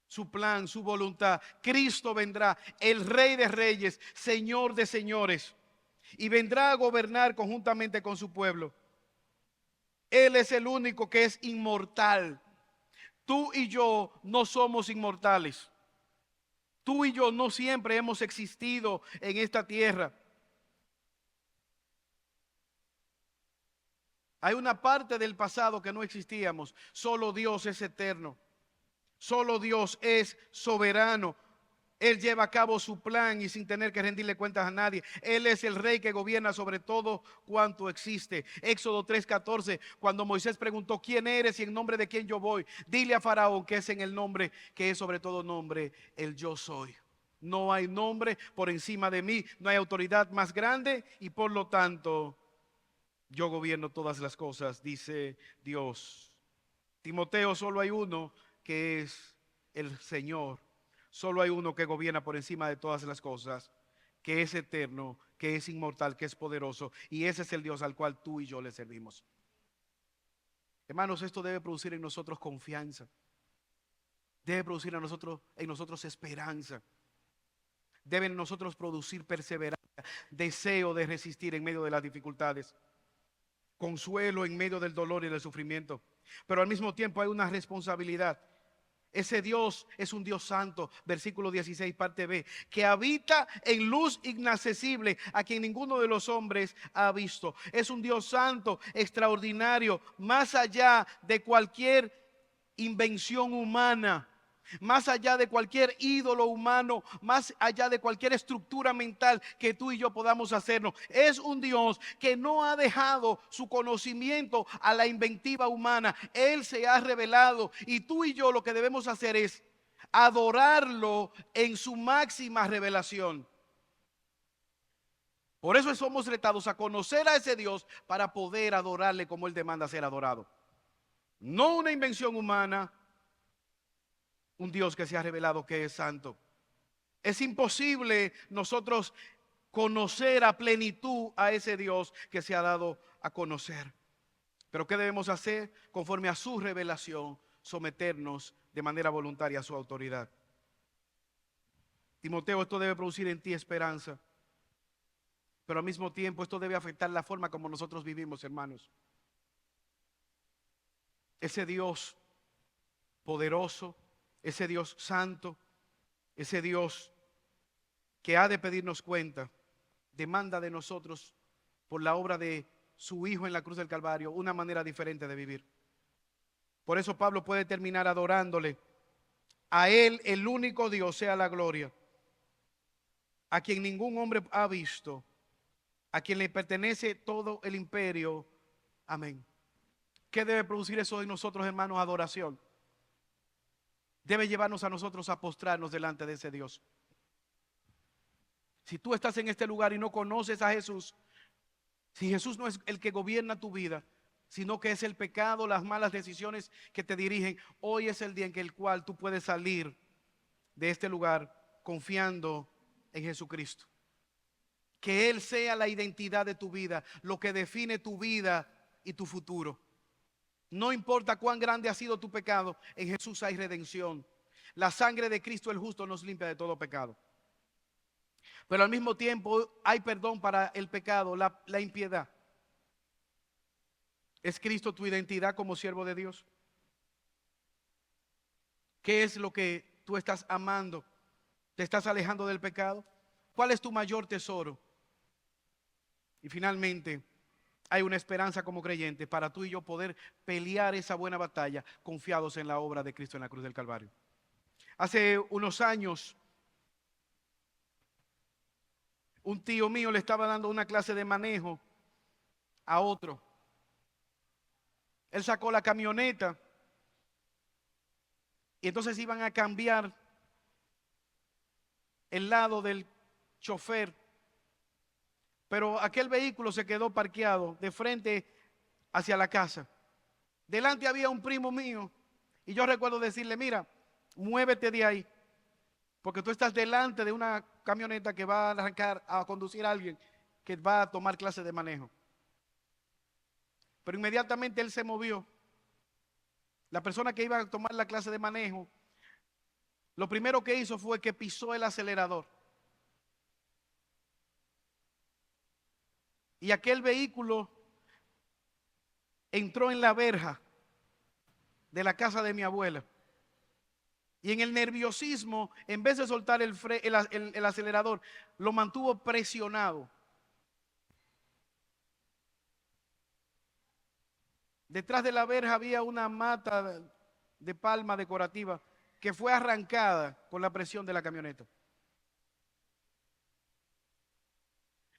su plan, su voluntad. Cristo vendrá, el Rey de reyes, Señor de señores, y vendrá a gobernar conjuntamente con su pueblo. Él es el único que es inmortal. Tú y yo no somos inmortales. Tú y yo no siempre hemos existido en esta tierra. Hay una parte del pasado que no existíamos. Solo Dios es eterno. Solo Dios es soberano. Él lleva a cabo su plan y sin tener que rendirle cuentas a nadie. Él es el rey que gobierna sobre todo cuanto existe. Éxodo 3:14, cuando Moisés preguntó: ¿quién eres y en nombre de quién yo voy? Dile a Faraón que es en el nombre que es sobre todo nombre, el yo soy. No hay nombre por encima de mí, no hay autoridad más grande, y por lo tanto yo gobierno todas las cosas, dice Dios. Timoteo, solo hay uno que es el Señor. Solo hay uno que gobierna por encima de todas las cosas, que es eterno, que es inmortal, que es poderoso. Y ese es el Dios al cual tú y yo le servimos. Hermanos, esto debe producir en nosotros confianza. Debe producir en nosotros esperanza. Debe en nosotros producir perseverancia, deseo de resistir en medio de las dificultades, consuelo en medio del dolor y del sufrimiento. Pero al mismo tiempo hay una responsabilidad. Ese Dios es un Dios santo, versículo 16, parte B, que habita en luz inaccesible, a quien ninguno de los hombres ha visto. Es un Dios santo, extraordinario, más allá de cualquier invención humana, más allá de cualquier ídolo humano, más allá de cualquier estructura mental que tú y yo podamos hacernos. Es un Dios que no ha dejado su conocimiento a la inventiva humana. Él se ha revelado, y tú y yo lo que debemos hacer es adorarlo en su máxima revelación. Por eso somos retados a conocer a ese Dios para poder adorarle como Él demanda ser adorado. No una invención humana, un Dios que se ha revelado que es santo. Es imposible nosotros conocer a plenitud a ese Dios que se ha dado a conocer. Pero ¿qué debemos hacer? Conforme a su revelación, someternos de manera voluntaria a su autoridad. Timoteo, esto debe producir en ti esperanza, pero al mismo tiempo esto debe afectar la forma como nosotros vivimos, hermanos. Ese Dios poderoso, ese Dios santo, ese Dios que ha de pedirnos cuenta, demanda de nosotros, por la obra de su Hijo en la cruz del Calvario, una manera diferente de vivir. Por eso Pablo puede terminar adorándole. A Él, el único Dios, sea la gloria, a quien ningún hombre ha visto, a quien le pertenece todo el imperio. Amén. ¿Qué debe producir eso en nosotros, hermanos? Adoración. Debe llevarnos a nosotros a postrarnos delante de ese Dios. Si tú estás en este lugar y no conoces a Jesús, si Jesús no es el que gobierna tu vida, sino que es el pecado, las malas decisiones que te dirigen, hoy es el día en el cual tú puedes salir de este lugar confiando en Jesucristo. Que Él sea la identidad de tu vida, lo que define tu vida y tu futuro. No importa cuán grande ha sido tu pecado, en Jesús hay redención. La sangre de Cristo el justo nos limpia de todo pecado. Pero al mismo tiempo hay perdón para el pecado, la impiedad. ¿Es Cristo tu identidad como siervo de Dios? ¿Qué es lo que tú estás amando? ¿Te estás alejando del pecado? ¿Cuál es tu mayor tesoro? Y finalmente, hay una esperanza como creyentes para tú y yo poder pelear esa buena batalla confiados en la obra de Cristo en la cruz del Calvario. Hace unos años, un tío mío le estaba dando una clase de manejo a otro. Él sacó la camioneta y entonces iban a cambiar el lado del chofer, pero aquel vehículo se quedó parqueado de frente hacia la casa. Delante había un primo mío y yo recuerdo decirle: mira, muévete de ahí, porque tú estás delante de una camioneta que va a arrancar a conducir a alguien que va a tomar clase de manejo. Pero inmediatamente él se movió. La persona que iba a tomar la clase de manejo, lo primero que hizo fue que pisó el acelerador. Y aquel vehículo entró en la verja de la casa de mi abuela. Y en el nerviosismo, en vez de soltar el acelerador, lo mantuvo presionado. Detrás de la verja había una mata de palma decorativa que fue arrancada con la presión de la camioneta.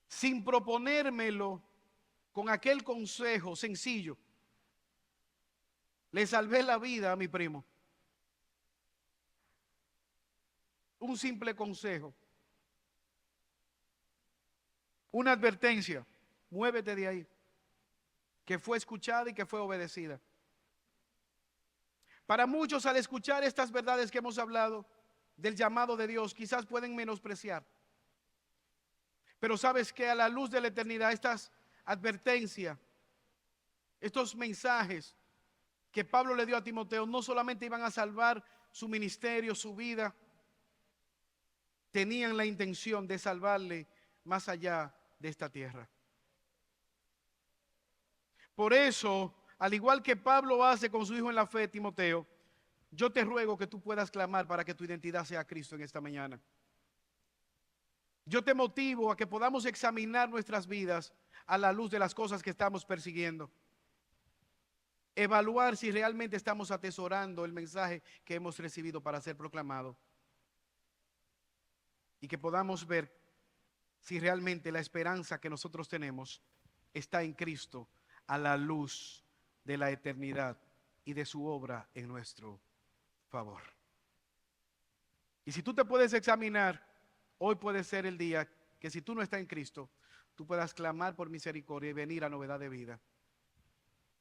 Sin proponérmelo, con aquel consejo sencillo, le salvé la vida a mi primo. Un simple consejo, una advertencia: muévete de ahí, que fue escuchada y que fue obedecida. Para muchos, al escuchar estas verdades que hemos hablado del llamado de Dios, quizás pueden menospreciar. Pero sabes que a la luz de la eternidad, estas advertencias, estos mensajes que Pablo le dio a Timoteo, no solamente iban a salvar su ministerio, su vida, tenían la intención de salvarle más allá de esta tierra. Por eso, al igual que Pablo hace con su hijo en la fe, Timoteo, yo te ruego que tú puedas clamar para que tu identidad sea Cristo en esta mañana. Yo te motivo a que podamos examinar nuestras vidas a la luz de las cosas que estamos persiguiendo. Evaluar si realmente estamos atesorando el mensaje que hemos recibido para ser proclamado. Y que podamos ver si realmente la esperanza que nosotros tenemos está en Cristo a la luz de la eternidad y de su obra en nuestro favor. Y si tú te puedes examinar, hoy puede ser el día que, si tú no estás en Cristo, tú puedas clamar por misericordia y venir a novedad de vida.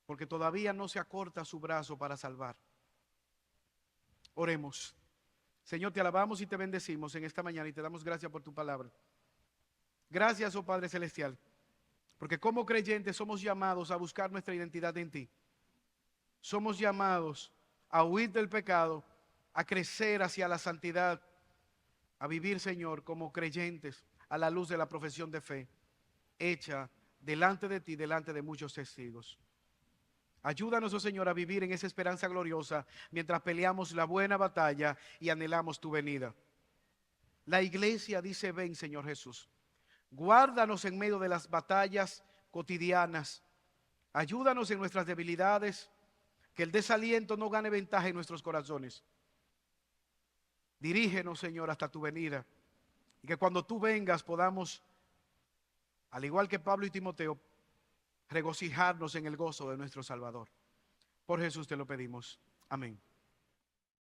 Porque todavía no se acorta su brazo para salvar. Oremos. Señor, te alabamos y te bendecimos en esta mañana y te damos gracias por tu palabra. Gracias, oh Padre Celestial, porque como creyentes somos llamados a buscar nuestra identidad en ti. Somos llamados a huir del pecado, a crecer hacia la santidad, a vivir, Señor, como creyentes a la luz de la profesión de fe, hecha delante de ti, delante de muchos testigos. Ayúdanos, oh Señor, a vivir en esa esperanza gloriosa mientras peleamos la buena batalla y anhelamos tu venida. La iglesia dice: ven, Señor Jesús. Guárdanos en medio de las batallas cotidianas. Ayúdanos en nuestras debilidades. Que el desaliento no gane ventaja en nuestros corazones. Dirígenos, Señor, hasta tu venida. Y que cuando tú vengas podamos, al igual que Pablo y Timoteo, regocijarnos en el gozo de nuestro Salvador. Por Jesús te lo pedimos. Amén.